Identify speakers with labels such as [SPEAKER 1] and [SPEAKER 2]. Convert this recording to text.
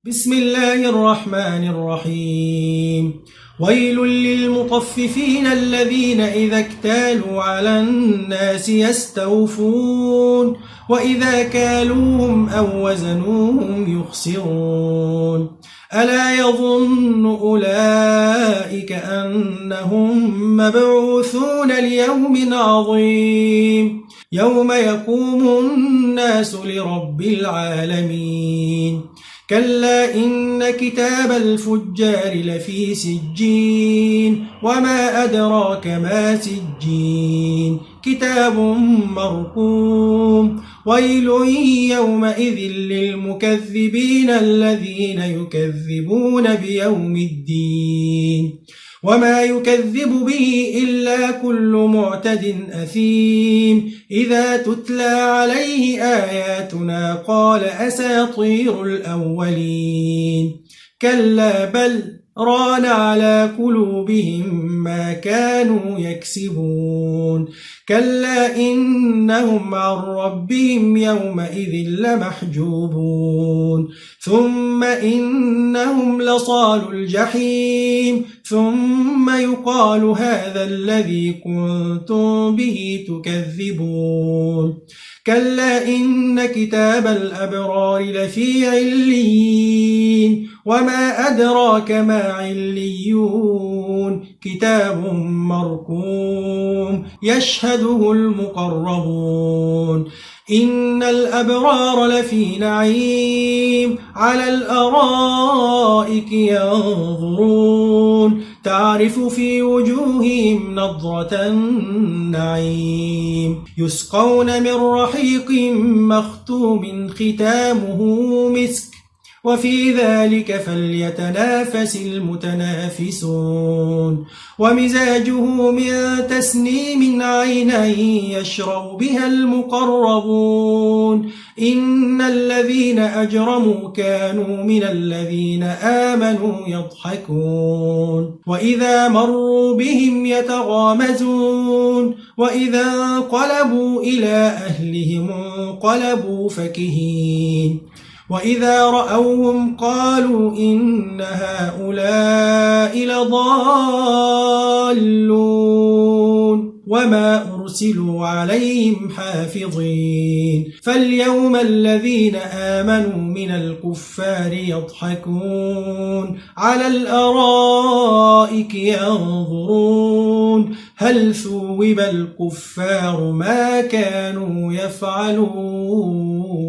[SPEAKER 1] بسم الله الرحمن الرحيم. ويل للمطففين الذين إذا اكتالوا على الناس يستوفون وإذا كالوهم أو وزنوهم يخسرون. ألا يظن أولئك أنهم مبعوثون ليوم عظيم يوم يقوم الناس لرب العالمين. كلا إن كتاب الفجار لفي سجين وما أدراك ما سجين كتاب مرقوم. ويل يومئذ للمكذبين الذين يكذبون بيوم الدين وما يكذب به إلا كل معتد أثيم إذا تتلى عليه آياتنا قال أساطير الأولين. كلا بل ران على قلوبهم ما كانوا يكسبون. كلا إنهم عن ربهم يومئذ لمحجوبون. ثم إنهم لصال الجحيم ثم يقال هذا الذي كنتم به تكذبون. كلا إن كتاب الأبرار لفي عليين وما أدراك ما عليون كتاب مرقوم يشهده المقربون. إن الأبرار لفي نعيم على الأرائك ينظرون تعرف في وجوههم نضرة النعيم يسقون من رحيق مختوم ختامه مسك وفي ذلك فليتنافس المتنافسون. ومزاجه من تسنيم عينا يشرب بها المقربون. إن الذين أجرموا كانوا من الذين آمنوا يضحكون وإذا مروا بهم يتغامزون وإذا انقلبوا إلى أهلهم انقلبوا فكهين وإذا رأوهم قالوا إن هؤلاء لضالون وما أرسلوا عليهم حافظين. فاليوم الذين آمنوا من الكفار يضحكون على الأرائك ينظرون هل ثوب الكفار ما كانوا يفعلون.